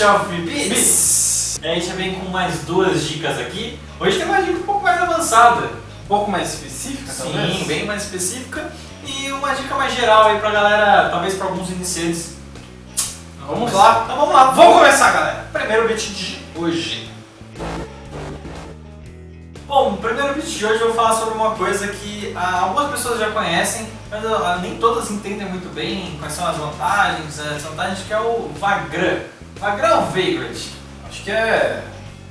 Beat of Bits! E aí, a gente vem com mais duas dicas aqui. Hoje tem uma dica um pouco mais avançada. Um pouco mais específica, talvez? Sim, bem mais específica. E uma dica mais geral aí pra galera, talvez pra alguns iniciantes. Vamos lá. Então vamos lá. Vamos começar, galera. Primeiro beat de hoje. Bom, o primeiro beat de hoje eu vou falar sobre uma coisa que algumas pessoas já conhecem, mas nem todas entendem muito bem quais são as vantagens, que é o Vagrant. Vagrant ou Vagrant? Acho que é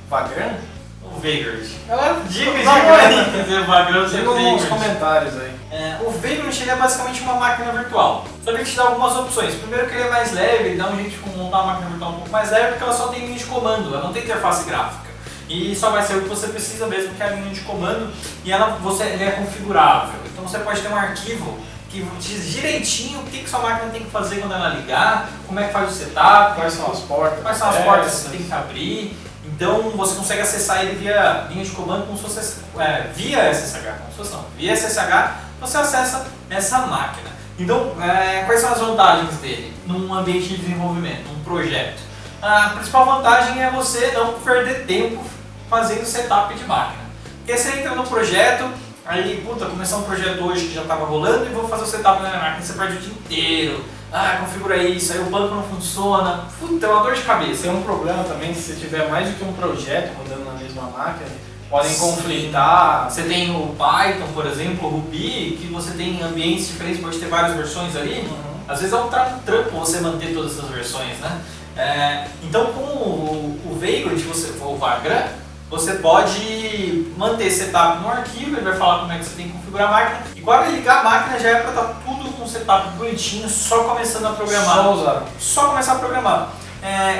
Vagrant. O Vagrant. Galera, Dica de Vagrant. quer dizer Vagrant ou Diga nos Vagrant. comentários aí. O Vagrant ele é basicamente uma máquina virtual. Só que ele te dá algumas opções. Primeiro que ele é mais leve, ele dá um jeito de montar uma máquina virtual um pouco mais leve, porque ela só tem linha de comando, ela não tem interface gráfica. E só vai ser o que você precisa mesmo, que é a linha de comando, e ele é configurável. Então você pode ter um arquivo que diz direitinho o que sua máquina tem que fazer quando ela ligar, como é que faz o setup, Quais são as portas? quais são as portas que você tem que abrir. Então você consegue acessar ele via linha de comando como se fosse via SSH, como se fosse não. Via SSH você acessa essa máquina. Então quais são as vantagens dele num ambiente de desenvolvimento, num projeto? A principal vantagem é você não perder tempo fazendo setup de máquina. Porque você entra no projeto, aí, começar um projeto hoje que já estava rolando e vou fazer o setup na minha máquina, você perde o dia inteiro. Configura isso, aí o banco não funciona. É uma dor de cabeça. Tem um problema também, se você tiver mais do que um projeto rodando na mesma máquina, podem conflitar. Você tem o Python, por exemplo, o Ruby, que você tem ambientes diferentes, pode ter várias versões ali. Às vezes é um trampo você manter todas essas versões, né? Então com o Vagrant, o Vagrant, você pode manter setup no arquivo, ele vai falar como é que você tem que configurar a máquina. E quando ele ligar a máquina já é para estar tudo com o setup bonitinho, só começando a programar. Só usar. Só começar a programar.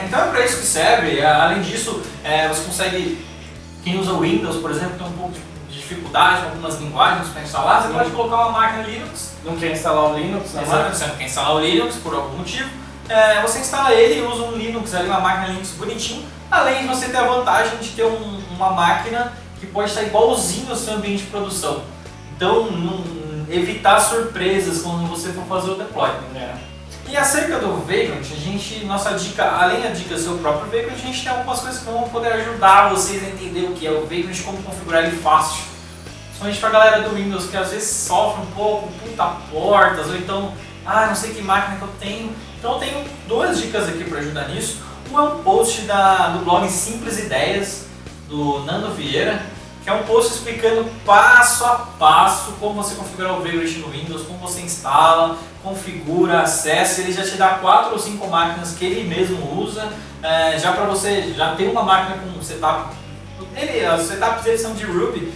Então é para isso que serve. Além disso, você consegue, quem usa Windows, por exemplo, tem um pouco de dificuldade com algumas linguagens para instalar, você pode colocar uma máquina Linux. Não quer instalar o Linux? Exatamente, você não quer instalar o Linux por algum motivo. Você instala ele e usa um Linux, uma máquina Linux bonitinho, além de você ter a vantagem de ter uma máquina que pode estar igualzinho ao seu ambiente de produção. Então, evitar surpresas quando você for fazer o deployment. E acerca do Vagrant, nossa dica, além da dica do seu próprio Vagrant, a gente tem algumas coisas que vão poder ajudar vocês a entender o que é o Vagrant e como configurar ele fácil. Principalmente para a galera do Windows, que às vezes sofre um pouco, portas, ou então, não sei que máquina que eu tenho. Então eu tenho duas dicas aqui para ajudar nisso. Um é um post do blog Simples Ideias, do Nando Vieira, que é um post explicando passo a passo como você configurar o Vagrant no Windows, como você instala, configura, acessa. Ele já te dá 4 ou 5 máquinas que ele mesmo usa, já para você já ter uma máquina com setup. Os setups deles são de Ruby.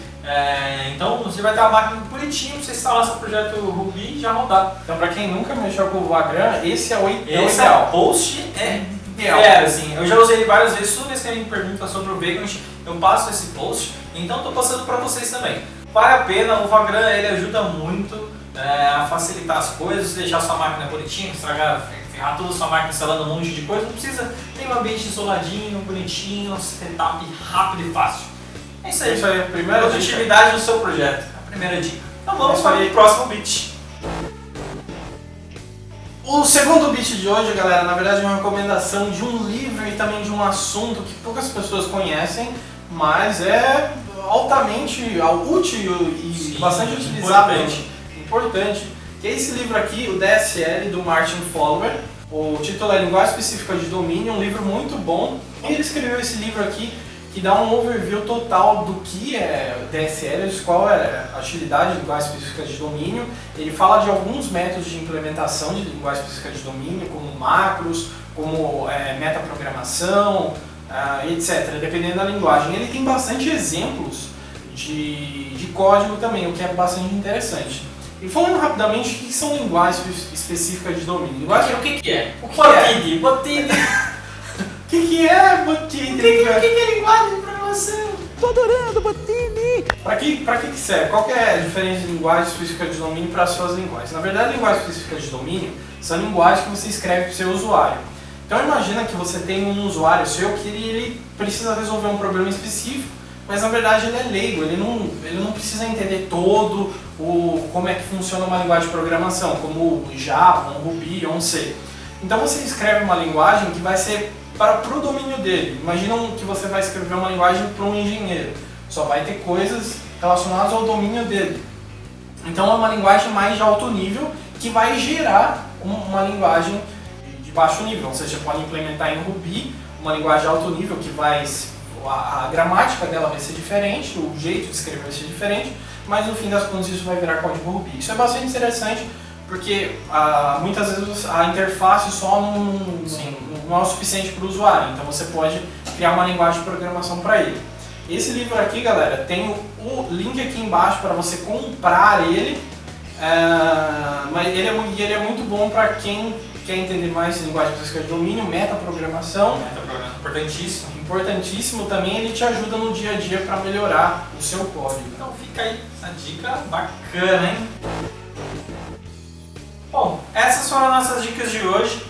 Então você vai ter uma máquina bonitinha para você instalar seu projeto Ruby e já rodar. Então, para quem nunca mexeu com o Vagrant, esse é o ideal. Esse post é ideal. Assim, eu já usei ele várias vezes, toda vez que alguém me pergunta sobre o Vagrant, eu passo esse post, então estou passando para vocês também. Vale a pena, o Vagrant ele ajuda muito a facilitar as coisas, deixar sua máquina bonitinha, ferrar toda a sua máquina instalando um monte de coisa, não precisa ter um ambiente isoladinho, bonitinho, setup rápido e fácil. É isso aí, a primeira produtividade do seu projeto, a primeira dica. Então vamos para o próximo beat. O segundo beat de hoje, galera, na verdade é uma recomendação de um livro e também de um assunto que poucas pessoas conhecem, mas é altamente útil e bastante utilizável, importante, que é esse livro aqui, o DSL, do Martin Fowler. O título é Linguagem Específica de Domínio, um livro muito bom. E ele escreveu esse livro aqui que dá um overview total do que é DSL, qual é a utilidade de linguagem específica de domínio. Ele fala de alguns métodos de implementação de linguagem específica de domínio, como macros, como metaprogramação, etc., dependendo da linguagem. Ele tem bastante exemplos de código também, o que é bastante interessante. E falando rapidamente, o que são linguagens específicas de domínio? O que é? Botini. O que é Botini? O que é linguagem de programação? Tô adorando Botini! Para que serve? Qual que é a diferença de linguagem específica de domínio para as suas linguagens? Na verdade, linguagem específica de domínio são linguagens que você escreve para o seu usuário. Então imagina que você tem um usuário seu que ele precisa resolver um problema específico, mas na verdade ele é leigo, ele não precisa entender todo como é que funciona uma linguagem de programação, como o Java, um Ruby ou um C. Então você escreve uma linguagem que vai ser para o domínio dele. Imagina que você vai escrever uma linguagem para um engenheiro, só vai ter coisas relacionadas ao domínio dele. Então é uma linguagem mais de alto nível que vai gerar uma linguagem de baixo nível. Ou seja, você pode implementar em Ruby uma linguagem de alto nível que a gramática dela vai ser diferente, o jeito de escrever vai ser diferente, mas no fim das contas isso vai virar código Ruby. Isso é bastante interessante porque muitas vezes a interface só não é o suficiente para o usuário, então você pode criar uma linguagem de programação para ele. Esse livro aqui, galera, tem o link aqui embaixo para você comprar ele, mas ele é muito bom para quem quer entender mais linguagem de domínio, metaprogramação. Metaprogramação importantíssimo. Importantíssimo também, ele te ajuda no dia a dia para melhorar o seu código. Então fica aí essa dica bacana, hein? Bom, essas foram as nossas dicas de hoje.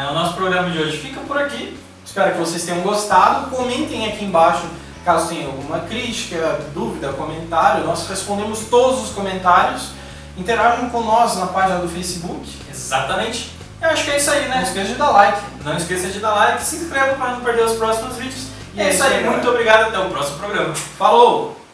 O nosso programa de hoje fica por aqui. Espero que vocês tenham gostado. Comentem aqui embaixo caso tenha alguma crítica, dúvida, comentário. Nós respondemos todos os comentários. Interajam com nós na página do Facebook. Exatamente. Eu acho que é isso aí, né? Não esqueça de dar like. Não esqueça de dar like, se inscreva para não perder os próximos vídeos. E é isso aí, galera. muito obrigado, até o próximo programa. Falou!